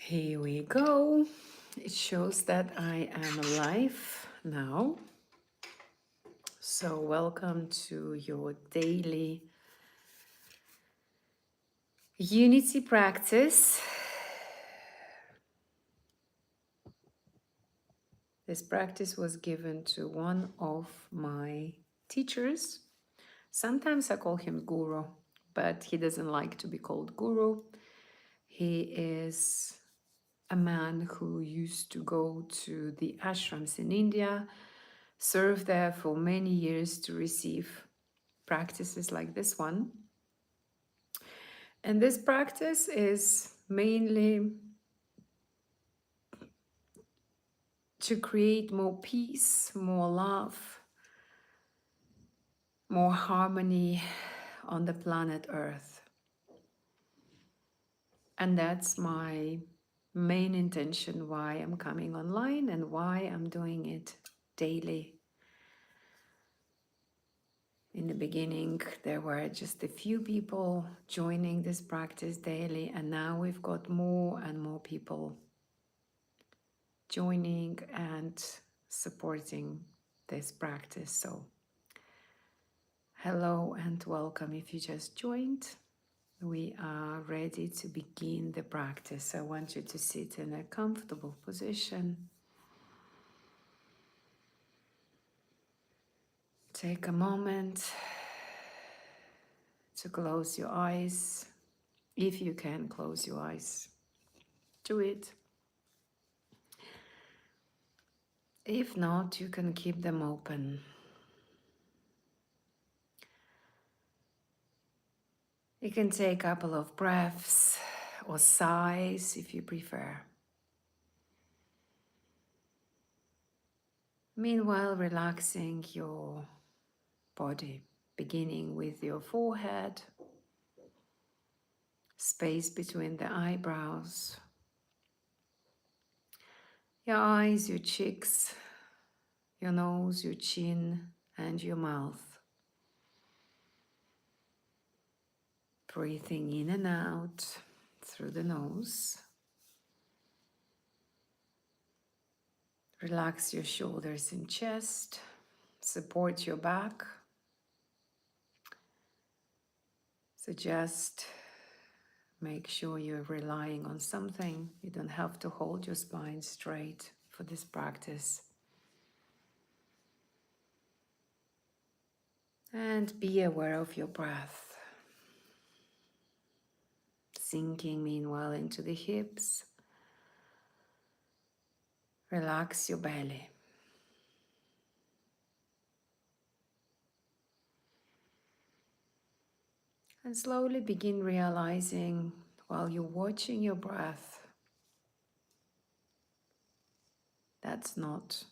Here we go. It shows that I am alive now. So, welcome to your daily unity practice. This practice was given to one of my teachers. Sometimes I call him Guru, but he doesn't like to be called Guru. He is a man who used to go to the ashrams in India, serve there for many years to receive practices like this one. And this practice is mainly to create more peace, more love, more harmony on the planet Earth. And that's my main intention why I'm coming online and why I'm doing it daily. In the beginning, there were just a few people joining this practice daily, and now we've got more and more people joining and supporting this practice. So, hello and welcome if you just joined. We are ready to begin the practice. I want you to sit in a comfortable position. Take a moment to close your eyes. If you can close your eyes, do it. If not, you can keep them open. You can take a couple of breaths or sighs if you prefer. Meanwhile, relaxing your body, beginning with your forehead, space between the eyebrows, your eyes, your cheeks, your nose, your chin, and your mouth. Breathing in and out through the nose. Relax your shoulders and chest. Support your back. So just make sure you're relying on something. You don't have to hold your spine straight for this practice. And be aware of your breath. Sinking meanwhile into the hips. Relax your belly. And slowly begin realizing while you're watching your breath, that's not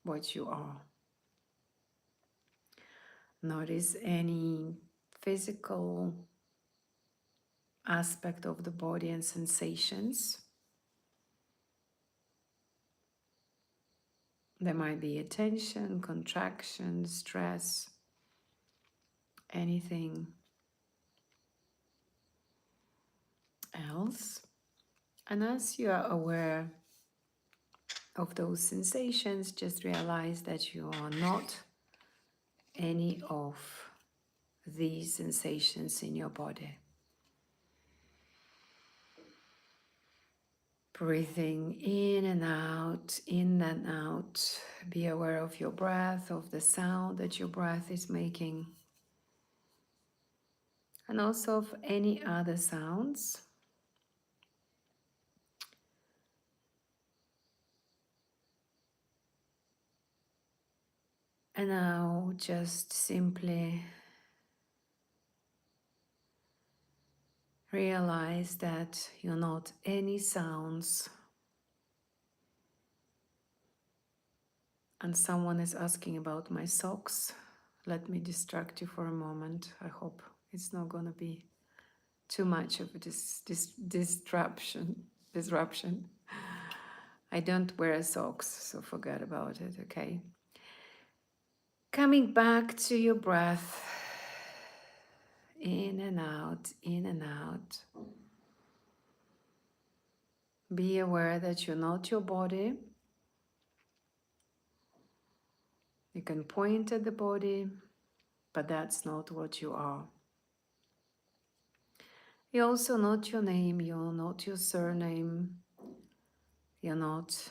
what you are. Notice any physical aspect of the body and sensations. There might be a tension, contraction, stress, anything else. And as you are aware of those sensations, just realize that you are not any of these sensations in your body. Breathing in and out, in and out. Be aware of your breath, of the sound that your breath is making, and also of any other sounds. And now just simply realize that you're not any sounds. And someone is asking about my socks. Let me distract you for a moment. I hope it's not going to be too much of a disruption. I don't wear socks, so forget about it, okay? Coming back to your breath. In and out, in and out. Be aware that you're not your body. You can point at the body, but that's not what you are. You're also not your name, you're not your surname, you're not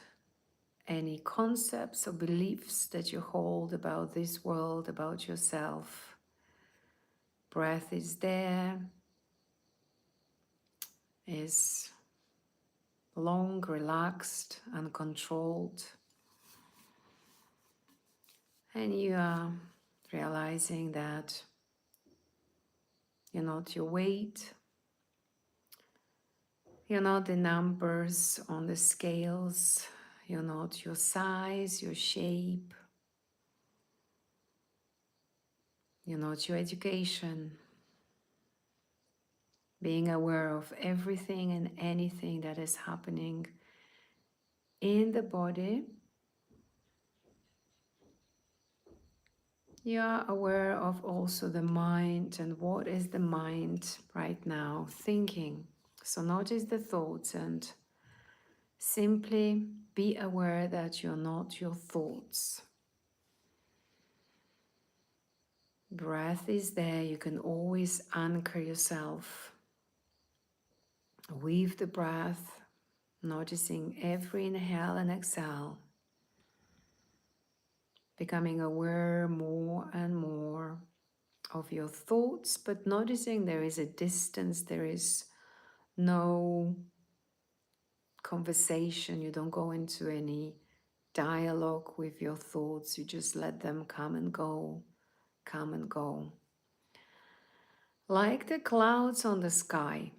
any concepts or beliefs that you hold about this world, about yourself. Breath is there, is long, relaxed, uncontrolled. And you are realizing that you're not your weight, you're not the numbers on the scales, you're not your size, your shape, you're not your education. Being aware of everything and anything that is happening in the body. You are aware of also the mind and what is the mind right now thinking. So notice the thoughts and simply be aware that you're not your thoughts. Breath is there. You can always anchor yourself with the breath, noticing every inhale and exhale, becoming aware more and more of your thoughts, but noticing there is a distance, there is no conversation, you don't go into any dialogue with your thoughts, you just let them come and go, come and go. Like the clouds on the sky.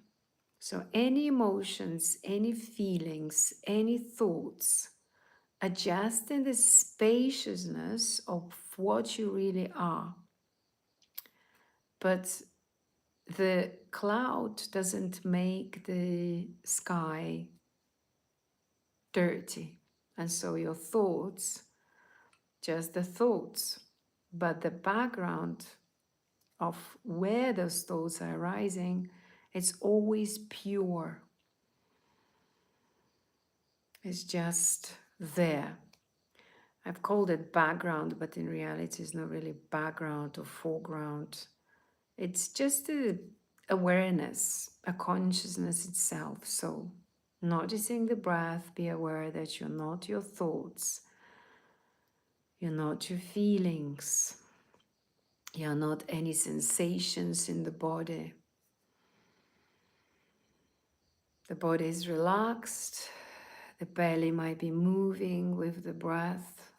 So any emotions, any feelings, any thoughts, adjust in the spaciousness of what you really are. But the cloud doesn't make the sky dirty. And so your thoughts, just the thoughts, but the background of where those thoughts are arising, it's always pure. It's just there. I've called it background, but in reality it's not really background or foreground. It's just a awareness, a consciousness itself. So noticing the breath, be aware that you're not your thoughts, you're not your feelings, you're not any sensations in the body. The body is relaxed, the belly might be moving with the breath.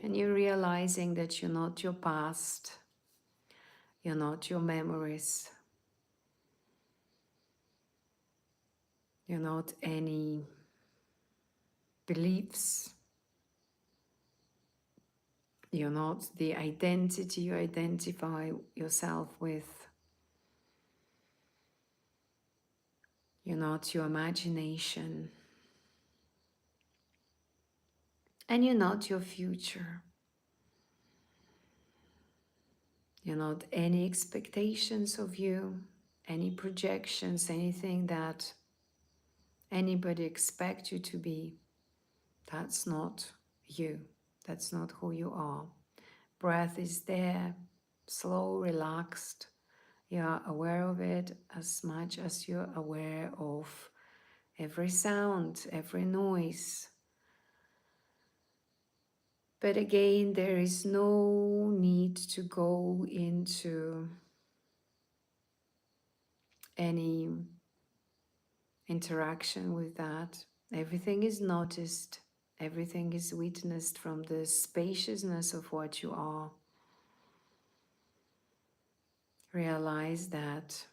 And you're realizing that you're not your past, you're not your memories, you're not any beliefs, you're not the identity you identify yourself with, you're not your imagination, and you're not your future. You're not any expectations of you, any projections, anything that anybody expects you to be. That's not you. That's not who you are. Breath is there, slow, relaxed. You are aware of it as much as you're aware of every sound, every noise. But again, there is no need to go into any interaction with that. Everything is noticed, everything is witnessed from the spaciousness of what you are. Realize that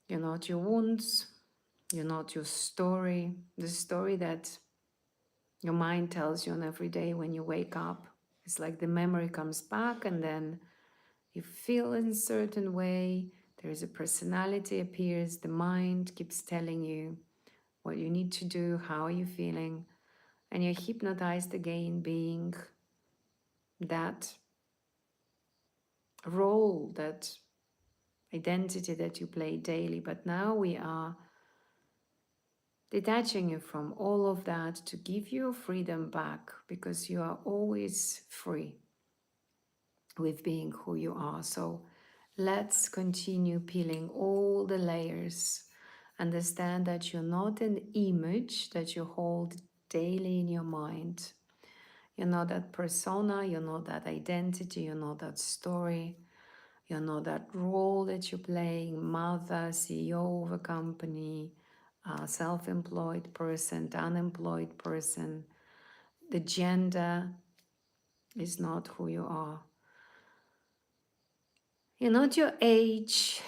you're not your wounds, you're not your story, the story that your mind tells you on every day when you wake up. It's like the memory comes back and then you feel in a certain way, there is a personality appears, the mind keeps telling you what you need to do, how are you feeling, and you're hypnotized again being that role, that identity that you play daily. But now we are detaching you from all of that to give you freedom back, because you are always free with being who you are. So let's continue peeling all the layers. Understand that you're not an image that you hold daily in your mind. You're not that persona, you're not that identity, you're not that story, you're not that role that you're playing, mother, CEO of a company, self-employed person, unemployed person. The gender is not who you are. You're not your age,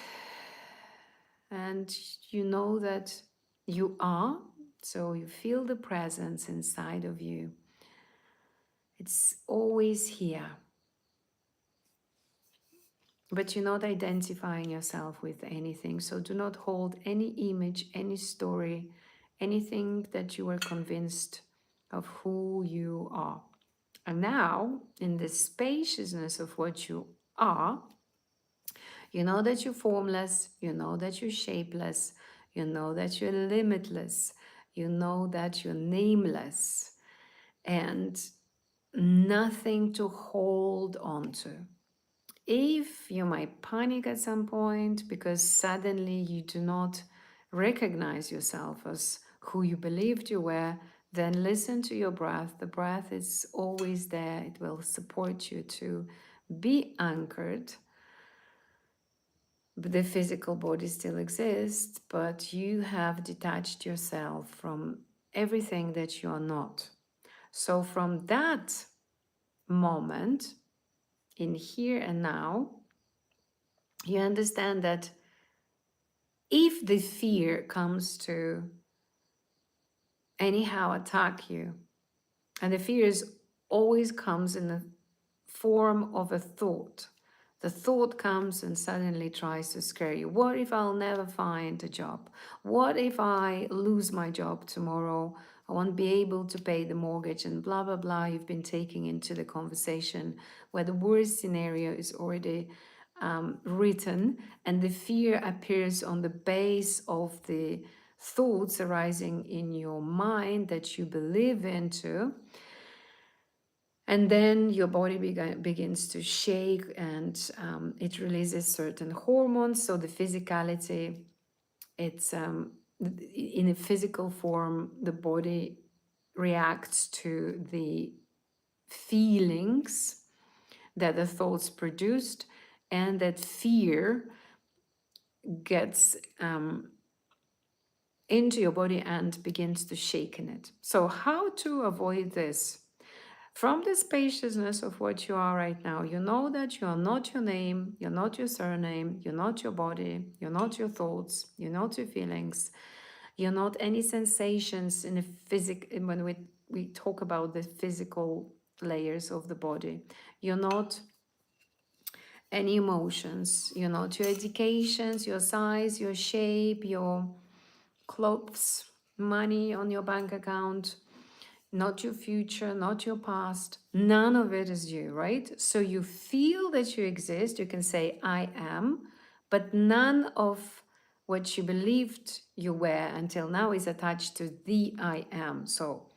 and you know that you are, so you feel the presence inside of you. It's always here, but you're not identifying yourself with anything. So do not hold any image, any story, anything that you were convinced of who you are. And now, in the spaciousness of what you are, you know that you're formless, you know that you're shapeless, you know that you're limitless, you know that you're nameless, and nothing to hold on to. If you might panic at some point because suddenly you do not recognize yourself as who you believed you were, then listen to your breath. The breath is always there, it will support you to be anchored. The physical body still exists, but you have detached yourself from everything that you are not. So, from that moment, in here and now, you understand that if the fear comes to anyhow attack you, and the fear is always comes in the form of a thought. The thought comes and suddenly tries to scare you. What if I'll never find a job? What if I lose my job tomorrow? I won't be able to pay the mortgage and blah, blah, blah. You've been taking into the conversation where the worst scenario is already written, and the fear appears on the base of the thoughts arising in your mind that you believe into. And then your body begins to shake, and it releases certain hormones. So the physicality, it's in a physical form, the body reacts to the feelings that the thoughts produced, and that fear gets into your body and begins to shake in it. So how to avoid this? From the spaciousness of what you are right now, you know that you are not your name, you're not your surname, you're not your body, you're not your thoughts, you're not your feelings, you're not any sensations in the when we talk about the physical layers of the body. You're not any emotions, you're not your educations, your size, your shape, your clothes, money on your bank account, not your future, not your past. None of it is you, right? So you feel that you exist. You can say, I am, but none of what you believed you were until now is attached to the I am. So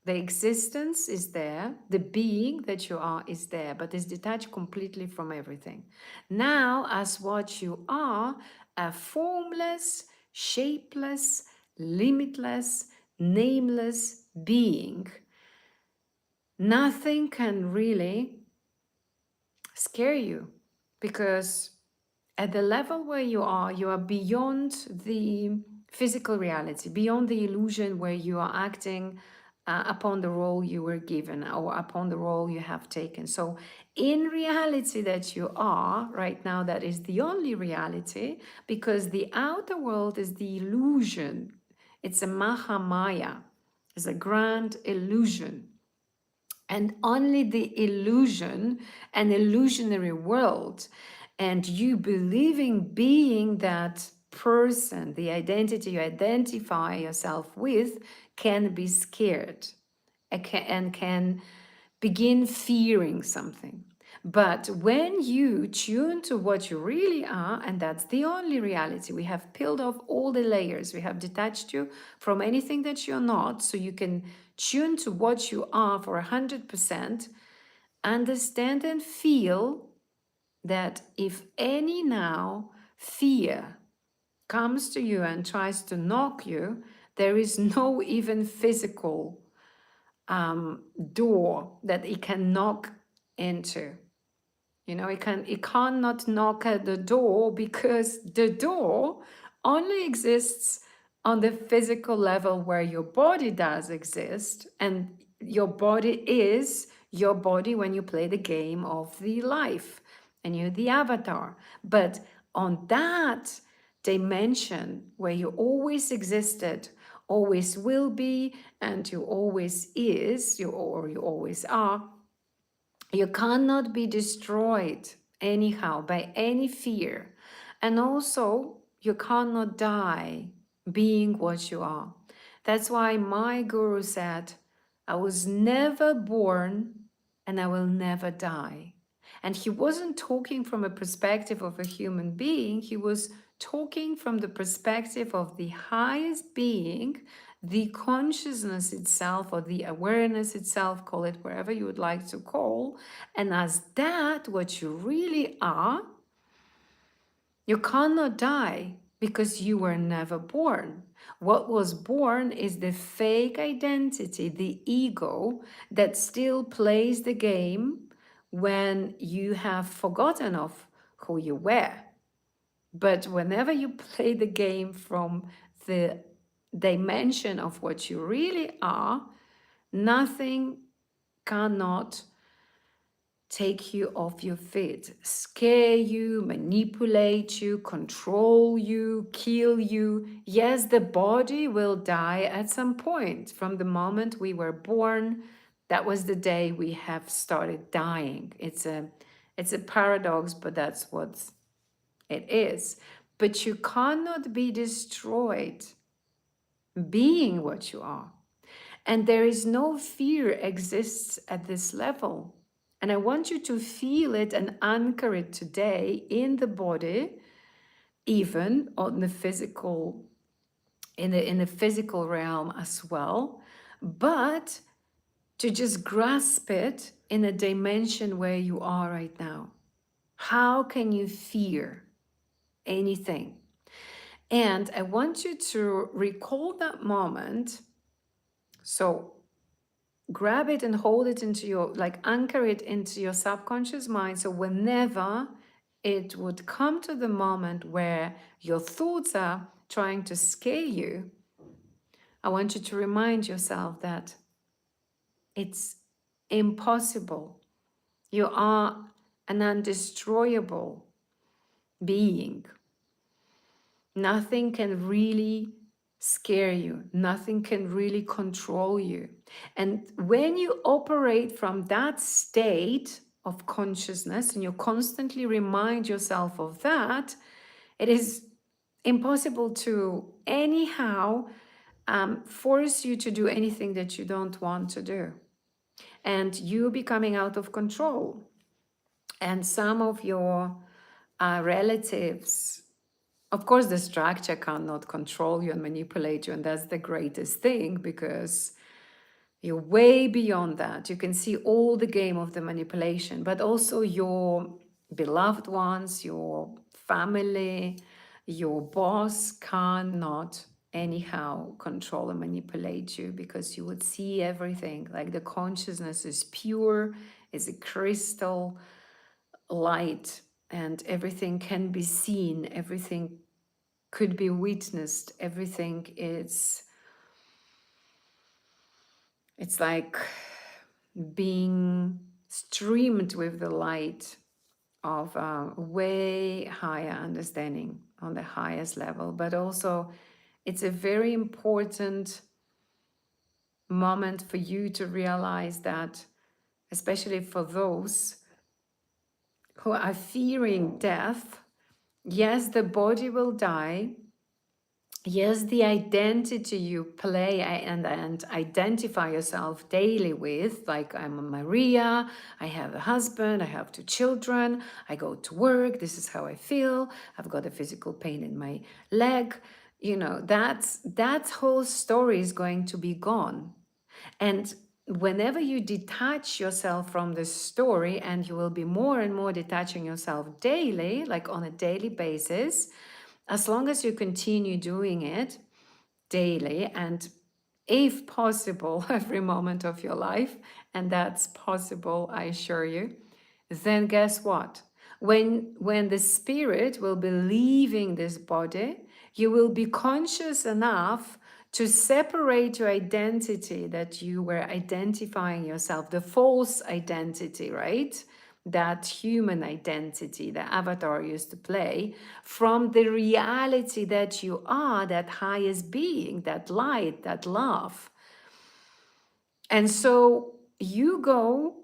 the existence is there, the being that you are is there, but is detached completely from everything. Now, as what you are, a formless, shapeless, limitless, nameless being, nothing can really scare you, because at the level where you are beyond the physical reality, beyond the illusion where you are acting upon the role you were given or upon the role you have taken. So in reality that you are right now, that is the only reality, because the outer world is the illusion. It's a Mahamaya. It's a grand illusion. And only the illusion, an illusionary world, and you believing being that person, the identity you identify yourself with, can be scared and can begin fearing something. But when you tune to what you really are, and that's the only reality, we have peeled off all the layers, we have detached you from anything that you're not, so you can tune to what you are for 100%, understand and feel that if any now fear comes to you and tries to knock you, there is no even physical door that it can knock into. You know, it cannot knock at the door because the door only exists on the physical level where your body does exist, and your body is your body when you play the game of the life and you're the avatar. But on that dimension where you always existed, always will be, and you always is, or you always are, you cannot be destroyed anyhow by any fear. And also, you cannot die being what you are. That's why my guru said, I was never born and I will never die. And he wasn't talking from a perspective of a human being, he was talking from the perspective of the highest being, the consciousness itself or the awareness itself, call it wherever you would like to call. And as that, what you really are, you cannot die because you were never born. What was born is the fake identity, the ego that still plays the game when you have forgotten of who you were. But whenever you play the game from the dimension of what you really are, nothing cannot take you off your feet, scare you, manipulate you, control you, kill you. Yes, the body will die at some point. From the moment we were born, that was the day we have started dying. It's a paradox, but that's what it is. But you cannot be destroyed being what you are. And there is no fear exists at this level. And I want you to feel it and anchor it today in the body, even on the physical, in the physical realm as well, but to just grasp it in a dimension where you are right now. How can you fear anything? And I want you to recall that moment. So grab it and hold it into your, like anchor it into your subconscious mind. So whenever it would come to the moment where your thoughts are trying to scare you, I want you to remind yourself that it's impossible. You are an undestroyable being. Nothing can really scare you. Nothing can really control you. And when you operate from that state of consciousness and you constantly remind yourself of that, it is impossible to anyhow force you to do anything that you don't want to do. And you becoming out of control. And some of your relatives, of course, the structure cannot control you and manipulate you, and that's the greatest thing because you're way beyond that. You can see all the game of the manipulation, but also your beloved ones, your family, your boss cannot anyhow control and manipulate you because you would see everything. Like the consciousness is pure, is a crystal light, and everything can be seen, everything could be witnessed, everything is, it's like being streamed with the light of a way higher understanding on the highest level. But also it's a very important moment for you to realize that, especially for those who are fearing death, yes, the body will die, Yes, the identity you play and identify yourself daily with, like I'm a Maria, I have a husband, I have 2 children, I go to work, this is how I feel, I've got a physical pain in my leg, that whole story is going to be gone. And whenever you detach yourself from the story, and you will be more and more detaching yourself daily, like on a daily basis, as long as you continue doing it daily and if possible every moment of your life, and that's possible, I assure you, then guess what? When the spirit will be leaving this body, you will be conscious enough to separate your identity that you were identifying yourself, the false identity, right? That human identity the avatar used to play, from the reality that you are, that highest being, that light, that love. And so you go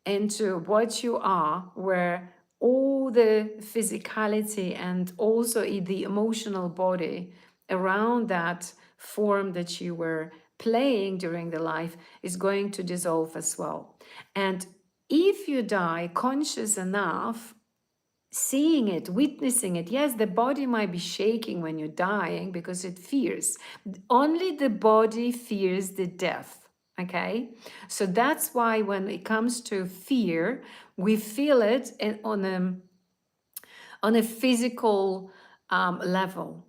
into what you are, where all the physicality and also the emotional body around that form that you were playing during the life is going to dissolve as well. And if you die conscious enough, seeing it, witnessing it, yes, the body might be shaking when you're dying because it fears. Only the body fears the death. Okay, so that's why when it comes to fear, we feel it on a physical level.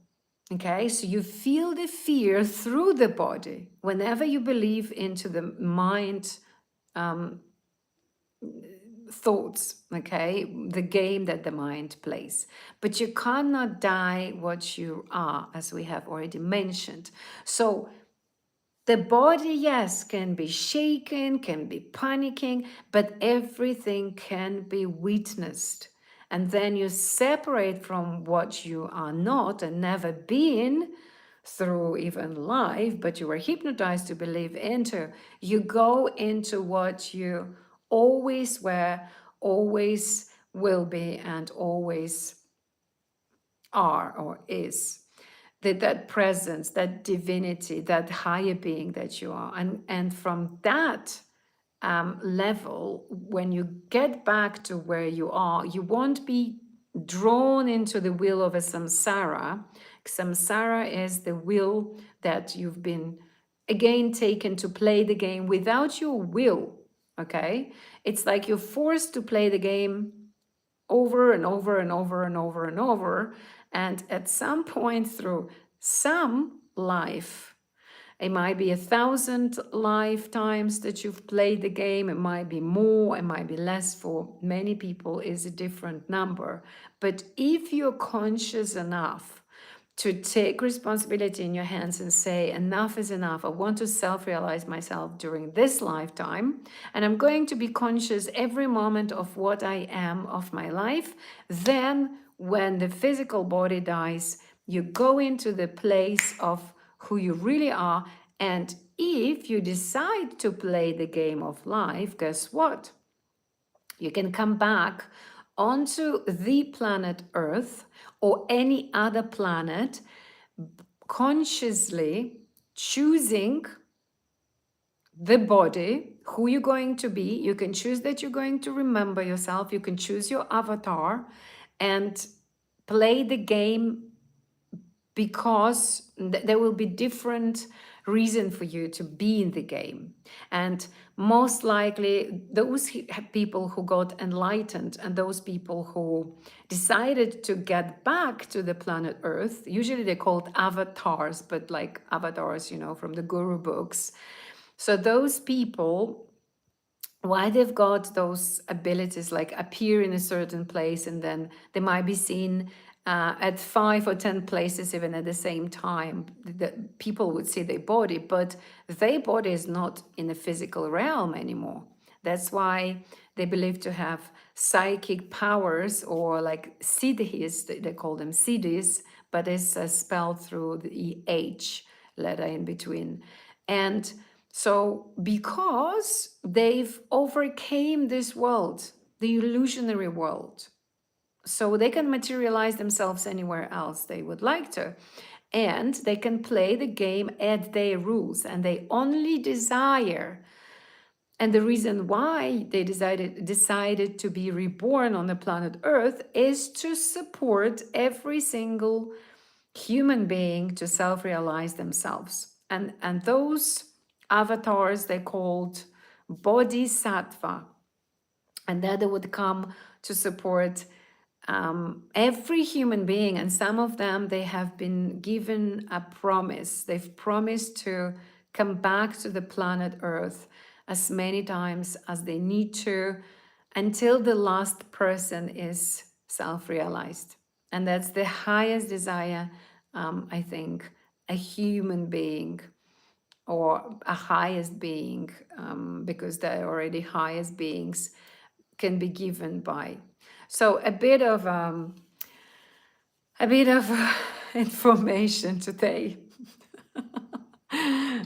Okay, so you feel the fear through the body whenever you believe into the mind thoughts, okay, the game that the mind plays. But you cannot die what you are, as we have already mentioned. So the body, yes, can be shaken, can be panicking, but everything can be witnessed. And then you separate from what you are not and never been through even life, but you were hypnotized to believe into. You go into what you always were, always will be, and always are or is. That presence, that divinity, that higher being that you are. And from that level, when you get back to where you are, you won't be drawn into the wheel of a samsara. Samsara is the wheel that you've been again taken to play the game without your will. Okay, it's like you're forced to play the game over and over and over and over and over. And at some point through some life, it might be 1,000 lifetimes that you've played the game. It might be more, it might be less. For many people is a different number. But if you're conscious enough to take responsibility in your hands and say, enough is enough. I want to self-realize myself during this lifetime, and I'm going to be conscious every moment of what I am of my life. Then when the physical body dies, you go into the place of who you really are. And if you decide to play the game of life, guess what? You can come back onto the planet Earth or any other planet, consciously choosing the body, who you're going to be. You can choose that you're going to remember yourself. You can choose your avatar and play the game, because there will be different reason for you to be in the game. And most likely those people who got enlightened and those people who decided to get back to the planet Earth, usually they're called avatars, but like avatars, from the guru books. So those people, why they've got those abilities, like appear in a certain place and then they might be seen at 5 or 10 places even at the same time. People would see their body, but their body is not in the physical realm anymore. That's why they believe to have psychic powers, or like siddhis, they call them siddhis, but it's spelled through the H letter in between. And so because they've overcame this world, the illusionary world, so they can materialize themselves anywhere else they would like to. and they can play the game at their rules, and they only desire, and the reason why they decided to be reborn on the planet Earth is to support every single human being to self-realize themselves. And those avatars they called bodhisattva, and that they would come to support every human being. And some of them, they have been given a promise. They've promised to come back to the planet Earth as many times as they need to until the last person is self-realized. And that's the highest desire, I think, a human being or a highest being, because they're already highest beings, can be given by. So a bit of information today,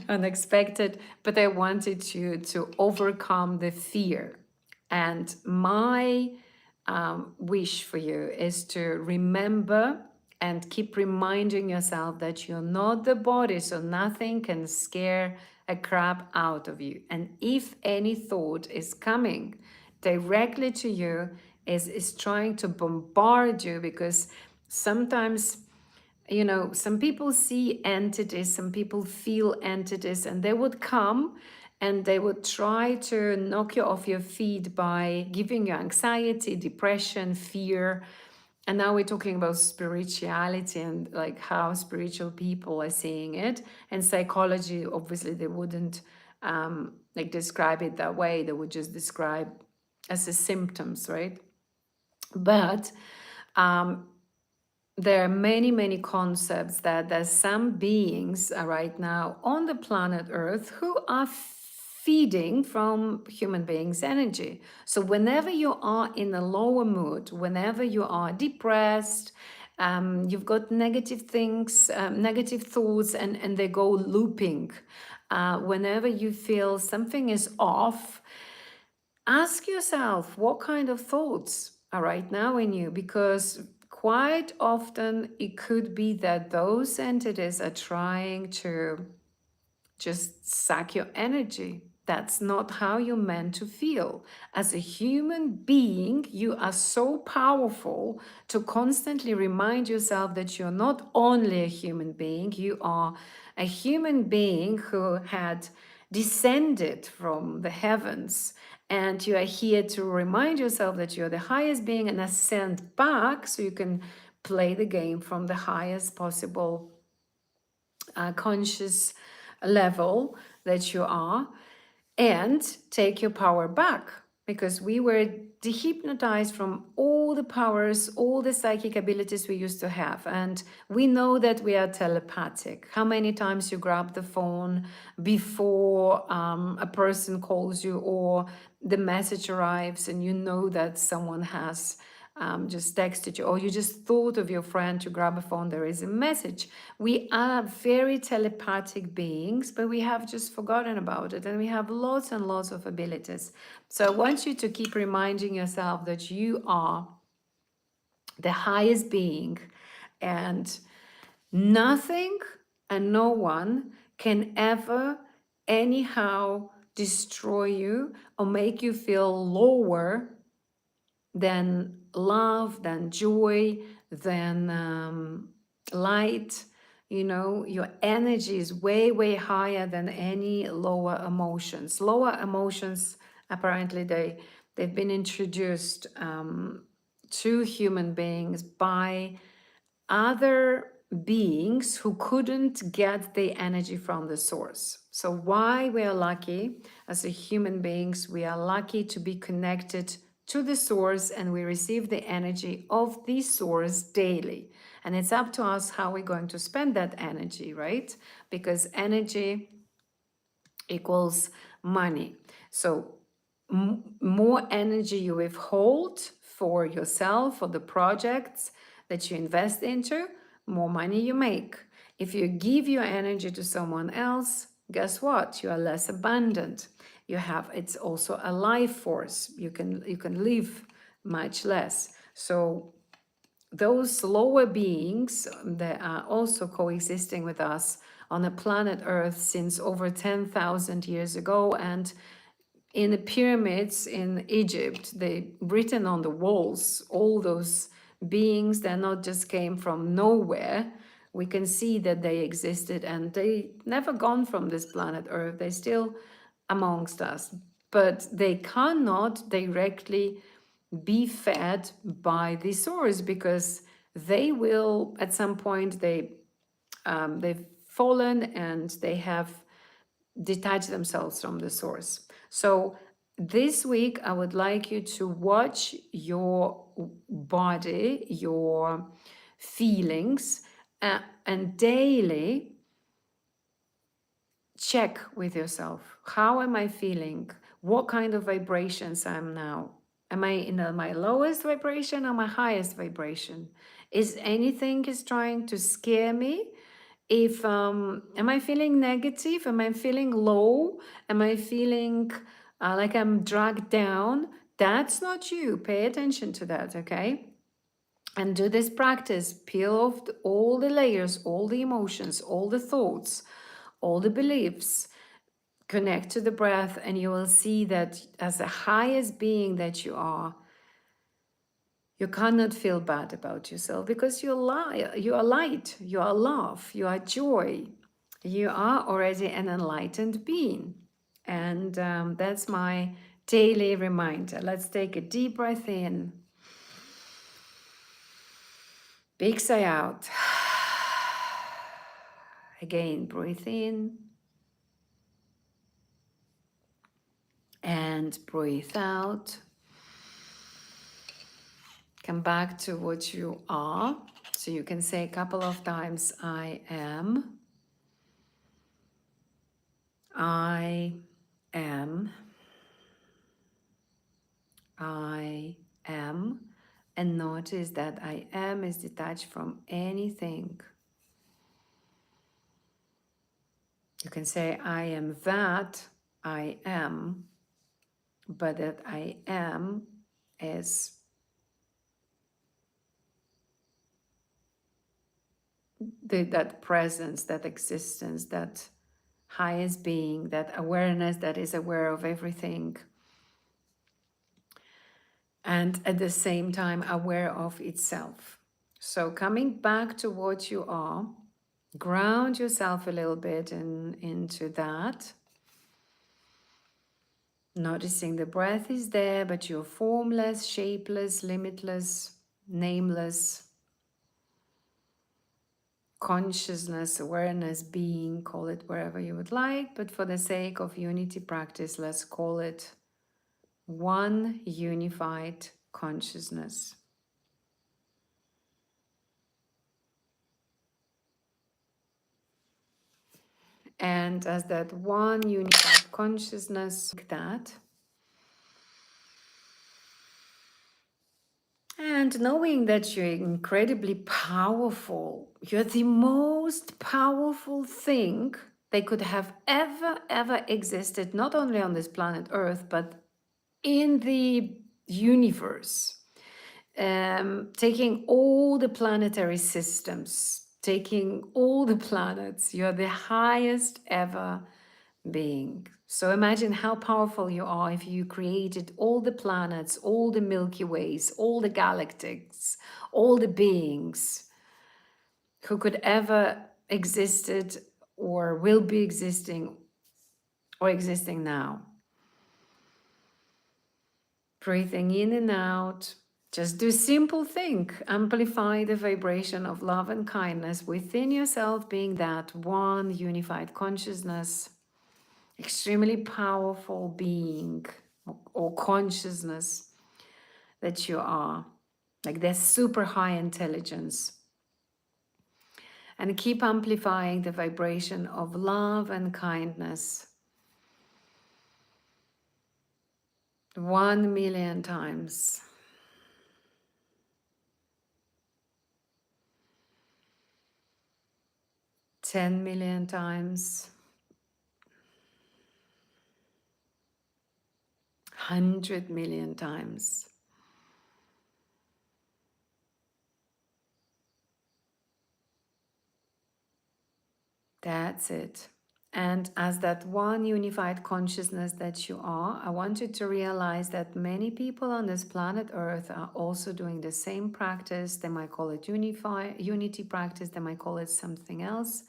unexpected, but I wanted you to overcome the fear. And my wish for you is to remember and keep reminding yourself that you're not the body, so nothing can scare a crap out of you. And if any thought is coming directly to you, is trying to bombard you, because sometimes, you know, some people see entities, some people feel entities, and they would come and they would try to knock you off your feet by giving you anxiety, depression, fear. And now we're talking about spirituality and like how spiritual people are seeing it. And psychology, obviously, they wouldn't like describe it that way. They would just describe as the symptoms, right? But there are many, many concepts that there's some beings right now on the planet Earth who are feeding from human beings' energy. So whenever you are in a lower mood, whenever you are depressed, you've got negative things, negative thoughts, and they go looping. Whenever you feel something is off, ask yourself what kind of thoughts are right now in you, because quite often it could be that those entities are trying to just suck your energy. That's not how you're meant to feel. As a human being, you are so powerful to constantly remind yourself that you're not only a human being, you are a human being who had descended from the heavens, and you are here to remind yourself that you're the highest being and ascend back so you can play the game from the highest possible conscious level that you are, and take your power back, because we were dehypnotized from all the powers, all the psychic abilities we used to have. And we know that we are telepathic. How many times you grab the phone before a person calls you, or the message arrives and you know that someone has just texted you, or you just thought of your friend to grab a phone, there is a message. We are very telepathic beings, but we have just forgotten about it, and we have lots and lots of abilities. So I want you to keep reminding yourself that you are the highest being, and nothing and no one can ever anyhow destroy you or make you feel lower than love, than joy, than light. You know, your energy is way, way higher than any lower emotions. Lower emotions, apparently, they've been introduced to human beings by other beings who couldn't get the energy from the source. So why we are lucky as a human beings, we are lucky to be connected to the source, and we receive the energy of the source daily. And it's up to us how we're going to spend that energy, right? Because energy equals money. So more energy you withhold for yourself, for the projects that you invest into, more money you make. If you give your energy to someone else, guess what? You are less abundant. You have, it's also a life force. You can live much less. So those lower beings that are also coexisting with us on the planet Earth since over 10,000 years ago. And in the pyramids in Egypt, they written on the walls, all those beings that not just came from nowhere. We can see that they existed and they never gone from this planet Earth. They still amongst us, but they cannot directly be fed by the source because they will at some point they've fallen and they have detached themselves from the source. So this week I would like you to watch your body, your feelings, and daily check with yourself. How am I feeling? What kind of vibrations I'm now? Am I in my lowest vibration or my highest vibration? Is anything is trying to scare me? If am I feeling negative? Am I feeling low? Am I feeling like I'm dragged down? That's not you. Pay attention to that, okay? And do this practice. Peel off all the layers, all the emotions, all the thoughts, all the beliefs. Connect to the breath, and you will see that as the highest being that you are, you cannot feel bad about yourself because you are light, you are love, you are joy, you are already an enlightened being. And that's my daily reminder. Let's take a deep breath in, big sigh out. Again, breathe in and breathe out. Come back to what you are. So you can say a couple of times, I am, I am, I am. And notice that I am is detached from anything. You can say, I am that, I am, but that I am is that presence, that existence, that highest being, that awareness that is aware of everything, and at the same time aware of itself. So coming back to what you are, ground yourself a little bit into that. Noticing the breath is there, but you're formless, shapeless, limitless, nameless. Consciousness, awareness, being, call it wherever you would like, but for the sake of unity practice, let's call it one unified consciousness. And as that one unified consciousness, like that, and knowing that you're incredibly powerful, you're the most powerful thing they could have ever existed, not only on this planet Earth, but in the universe. Taking all the planetary systems, taking all the planets, you're the highest ever being. So imagine how powerful you are if you created all the planets, all the Milky Ways, all the galactics, all the beings who could ever existed or will be existing or existing now. Breathing in and out. Just do simple thing. Amplify the vibration of love and kindness within yourself, being that one unified consciousness, extremely powerful being or consciousness that you are. Like that super high intelligence. And keep amplifying the vibration of love and kindness 1,000,000 times. 10,000,000 times. 100,000,000 times. That's it. And as that one unified consciousness that you are, I want you to realize that many people on this planet Earth are also doing the same practice. They might call it unity practice, they might call it something else,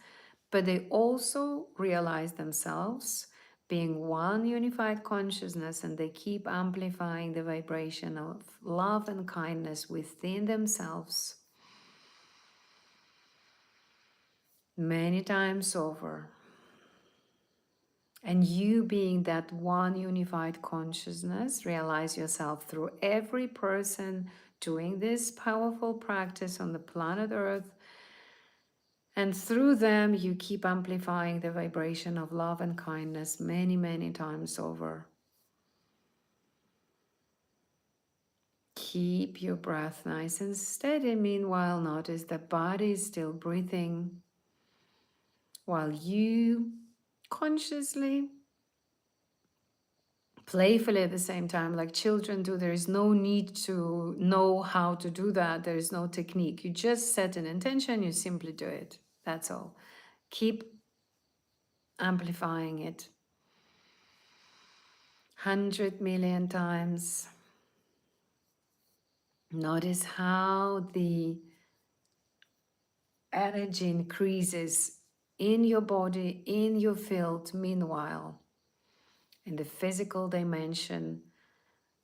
but they also realize themselves being one unified consciousness, and they keep amplifying the vibration of love and kindness within themselves many times over. And you, being that one unified consciousness, realize yourself through every person doing this powerful practice on the planet Earth. And through them, you keep amplifying the vibration of love and kindness many, many times over. Keep your breath nice and steady. Meanwhile, notice the body is still breathing while you consciously, playfully at the same time, like children do. There is no need to know how to do that. There is no technique. You just set an intention, you simply do it. That's all. Keep amplifying it 100,000,000 times. Notice how the energy increases in your body, in your field. Meanwhile, in the physical dimension,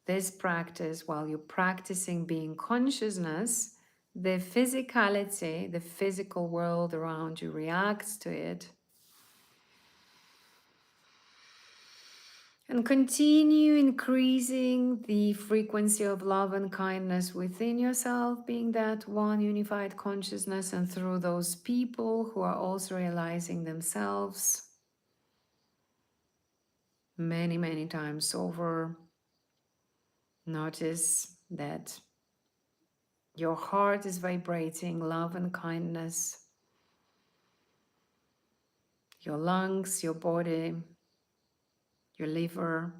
this practice, while you're practicing being consciousness, the physicality, the physical world around you reacts to it. And continue increasing the frequency of love and kindness within yourself, being that one unified consciousness, and through those people who are also realizing themselves many, many times over. Notice that your heart is vibrating love and kindness. Your lungs, your body, your liver,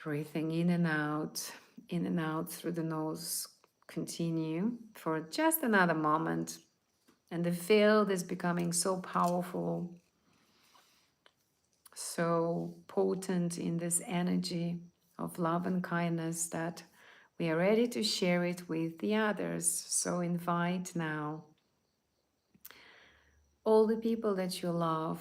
breathing in and out through the nose. Continue for just another moment. And the field is becoming so powerful, so potent in this energy of love and kindness that we are ready to share it with the others. So invite now all the people that you love,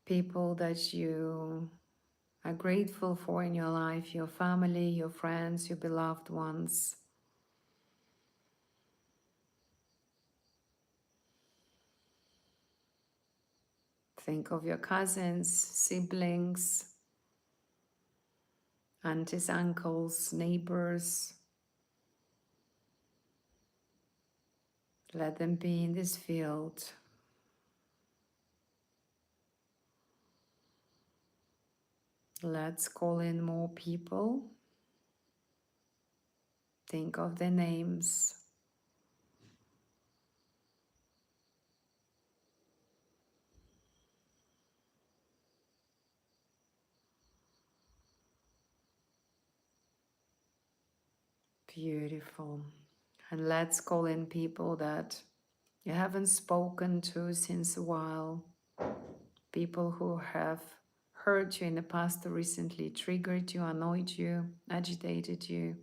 people that you are grateful for in your life, your family, your friends, your beloved ones. Think of your cousins, siblings, aunties, uncles, neighbors. Let them be in this field. Let's call in more people. Think of their names. Beautiful. And let's call in people that you haven't spoken to since a while. People who have hurt you in the past, or recently triggered you, annoyed you, agitated you.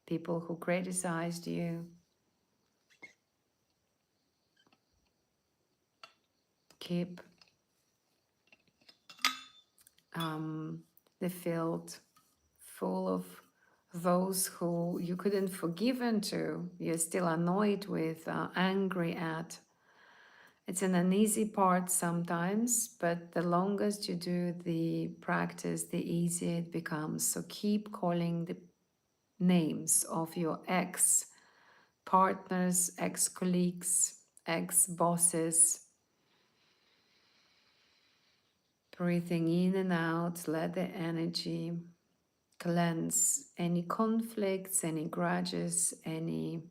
People who criticized you. Keep the field full of those who you couldn't forgive to, you're still annoyed with, angry at. It's an uneasy part sometimes, but the longest you do the practice, the easier it becomes. So keep calling the names of your ex-partners, ex-colleagues, ex-bosses. Breathing in and out, let the energy cleanse any conflicts, any grudges, any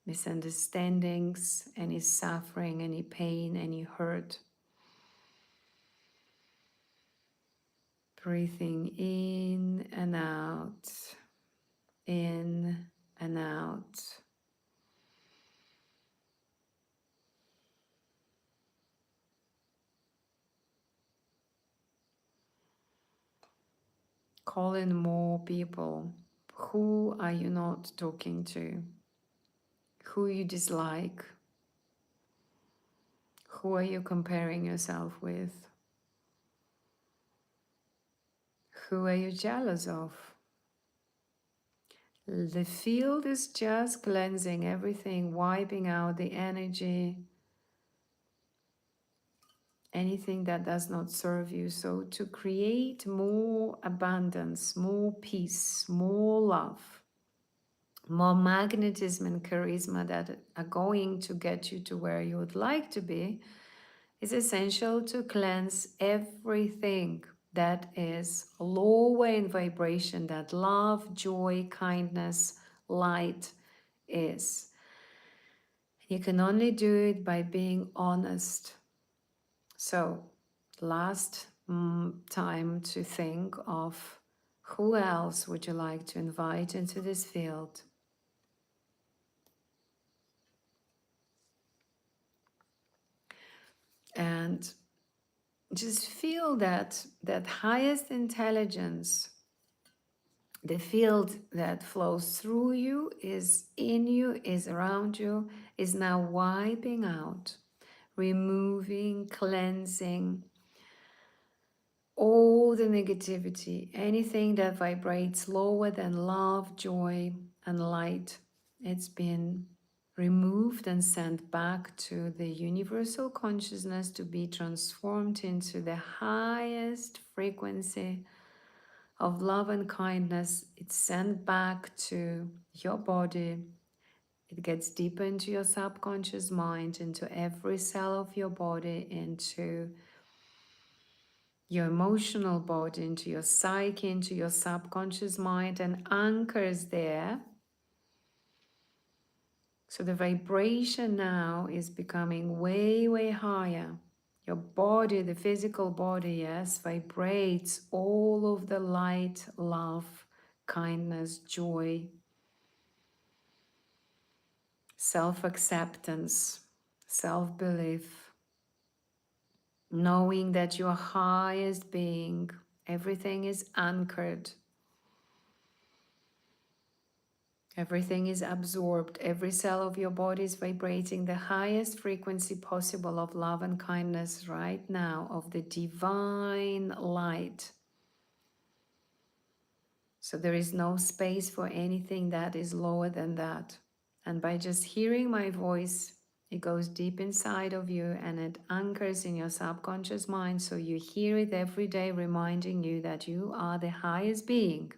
misunderstandings, any suffering, any pain, any hurt. Breathing in and out. in and out. Call in more people. Who are you not talking to? Who you dislike? Who are you comparing yourself with? Who are you jealous of? The field is just cleansing everything, wiping out the energy, anything that does not serve you. So to create more abundance, more peace, more love, more magnetism and charisma that are going to get you to where you would like to be, it's essential to cleanse everything that is lower in vibration, that love, joy, kindness, light is. You can only do it by being honest. So, last time to think of who else would you like to invite into this field. And just feel that highest intelligence, the field that flows through you, is in you, is around you, is now wiping out, removing, cleansing all the negativity, anything that vibrates lower than love, joy, and light. It's been removed and sent back to the universal consciousness to be transformed into the highest frequency of love and kindness. It's sent back to your body. It gets deeper into your subconscious mind, into every cell of your body, into your emotional body, into your psyche, into your subconscious mind, and anchors there. So the vibration now is becoming way, way higher. Your body, the physical body, yes, vibrates all of the light, love, kindness, joy, self-acceptance, self-belief, knowing that your highest being, everything is anchored. Everything is absorbed. Every cell of your body is vibrating the highest frequency possible of love and kindness right now, of the divine light. So there is no space for anything that is lower than that. And by just hearing my voice, it goes deep inside of you and it anchors in your subconscious mind. So you hear it every day, reminding you that you are the highest being.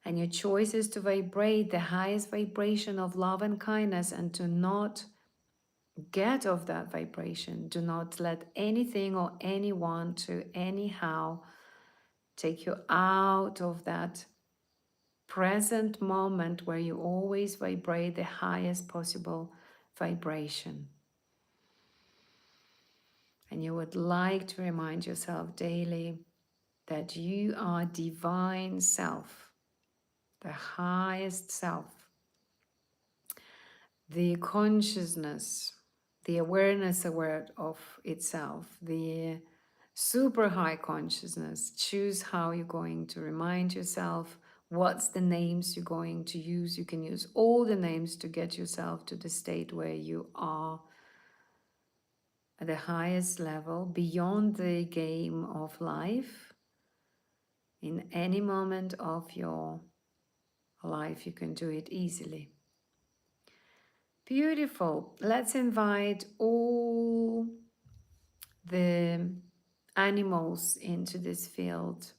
And your choice is to vibrate the highest vibration of love and kindness and to not get off that vibration. Do not let anything or anyone to anyhow take you out of that present moment where you always vibrate the highest possible vibration. And you would like to remind yourself daily that you are divine self, the highest self. The consciousness, the awareness aware of itself, the super high consciousness. Choose how you're going to remind yourself, what's the names you're going to use. You can use all the names to get yourself to the state where you are at the highest level, beyond the game of life. In any moment of your life, you can do it easily. Beautiful. Let's invite all the animals into this field.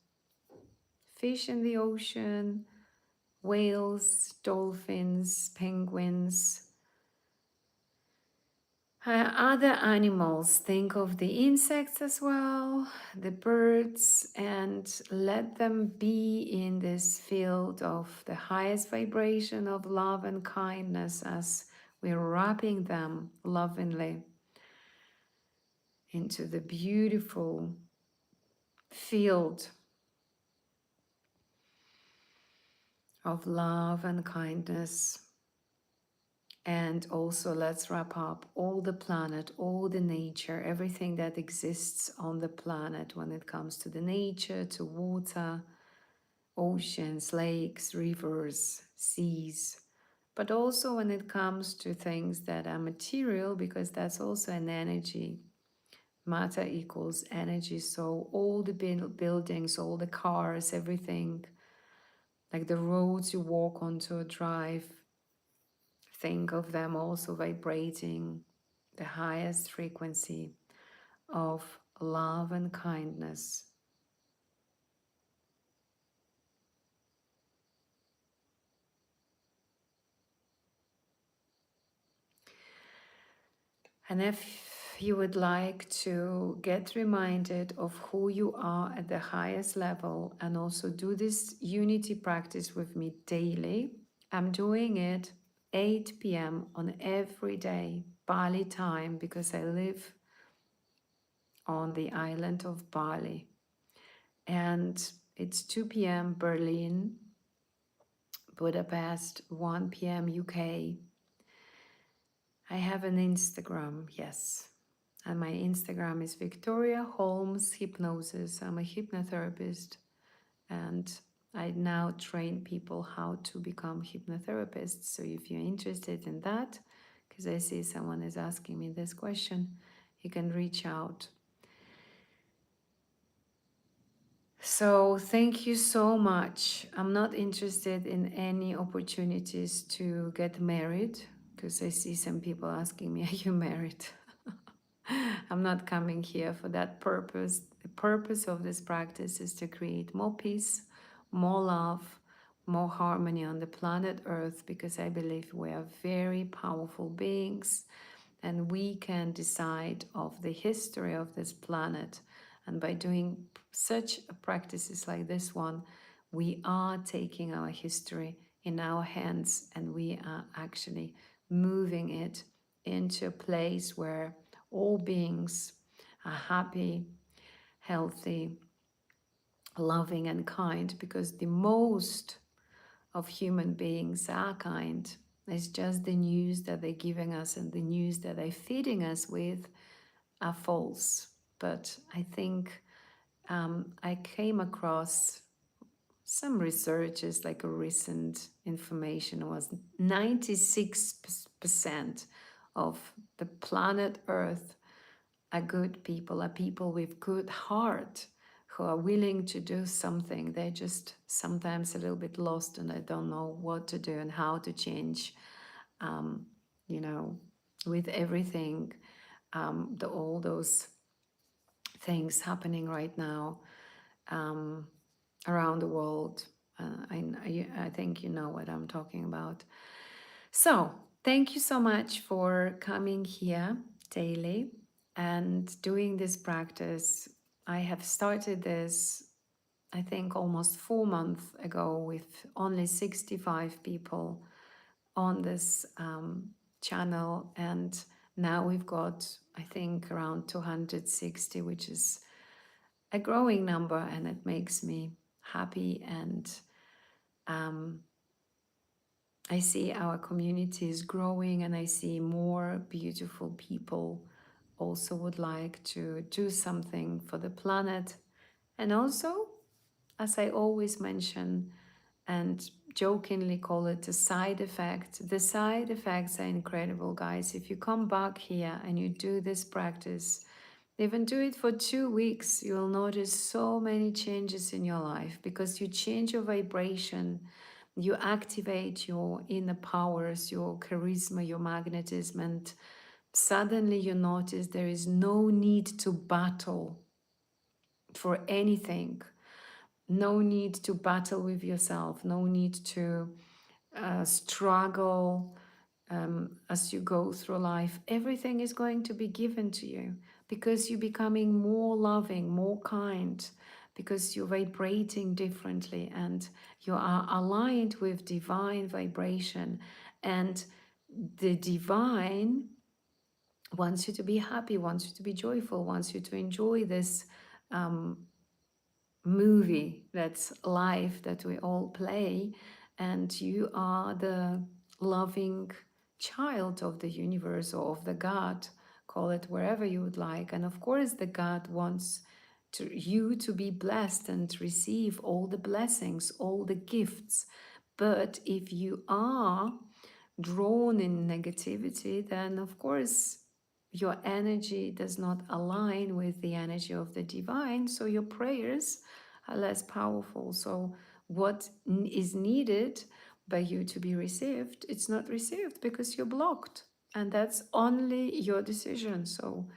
Fish in the ocean, whales, dolphins, penguins, other animals. Think of the insects as well, the birds, and let them be in this field of the highest vibration of love and kindness as we're wrapping them lovingly into the beautiful field of love and kindness. And also, let's wrap up all the planet, all the nature, everything that exists on the planet when it comes to the nature, to water, oceans, lakes, rivers, seas, but also when it comes to things that are material, because that's also an energy. Matter equals energy. So all the buildings, all the cars, everything, like the roads you walk onto or drive, think of them also vibrating the highest frequency of love and kindness. And if you would like to get reminded of who you are at the highest level and also do this unity practice with me daily, I'm doing it 8 p.m. on every day, Bali time, because I live on the island of Bali. And it's 2 p.m. Berlin, Budapest, 1 p.m. UK. I have an Instagram, yes. And my Instagram is Victoria Holmes Hypnosis. I'm a hypnotherapist and I now train people how to become hypnotherapists. So if you're interested in that, because I see someone is asking me this question, you can reach out. So thank you so much. I'm not interested in any opportunities to get married because I see some people asking me, are you married? I'm not coming here for that purpose. The purpose of this practice is to create more peace, more love, more harmony on the planet Earth, because I believe we are very powerful beings and we can decide of the history of this planet. And by doing such practices like this one, we are taking our history in our hands and we are actually moving it into a place where all beings are happy, healthy, loving, and kind, because the most of human beings are kind. It's just the news that they're giving us and the news that they're feeding us with are false. But I think I came across some researches, like a recent information was 96% of the planet Earth are good people, are people with good heart who are willing to do something. They're just sometimes a little bit lost and I don't know what to do and how to change, um, you know, with everything, all those things happening right now um, around the world. I think you know what I'm talking about. So thank you so much for coming here daily and doing this practice. I have started this, I think, almost 4 months ago with only 65 people on this channel. And now we've got, I think, around 260, which is a growing number, and it makes me happy. And um, I see our community is growing, and I see more beautiful people also would like to do something for the planet. And also, as I always mention and jokingly call it a side effect, the side effects are incredible, guys. If you come back here and you do this practice, even do it for 2 weeks, you'll notice so many changes in your life because you change your vibration, you activate your inner powers, your charisma, your magnetism, and suddenly you notice there is no need to battle for anything, no need to battle with yourself, no need to struggle as you go through life. Everything is going to be given to you because you're becoming more loving, more kind, because you're vibrating differently and you are aligned with divine vibration. And the divine wants you to be happy, wants you to be joyful, wants you to enjoy this movie that's life that we all play. and you are the loving child of the universe or of the God, call it wherever you would like. And of course, the God wants you to be blessed and receive all the blessings, all the gifts. But if you are drawn in negativity, then of course your energy does not align with the energy of the divine, so your prayers are less powerful. So what is needed by you to be received, it's not received because you're blocked, and that's only your decision. So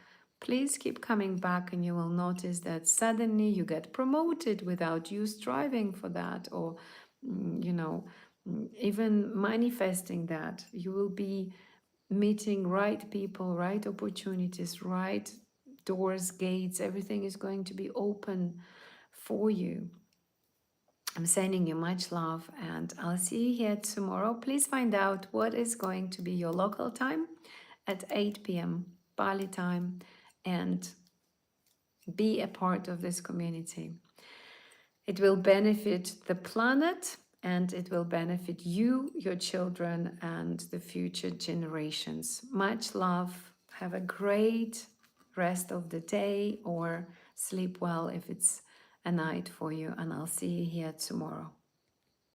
please keep coming back, and you will notice that suddenly you get promoted without you striving for that, or you know, even manifesting that. You will be meeting right people, right opportunities, right doors, gates. Everything is going to be open for you. I'm sending you much love, and I'll see you here tomorrow. Please find out what is going to be your local time at 8 p.m. Bali time, and be a part of this community. It will benefit the planet, and it will benefit you, your children, and the future generations. Much love. Have a great rest of the day, or sleep well if it's a night for you, and I'll see you here tomorrow.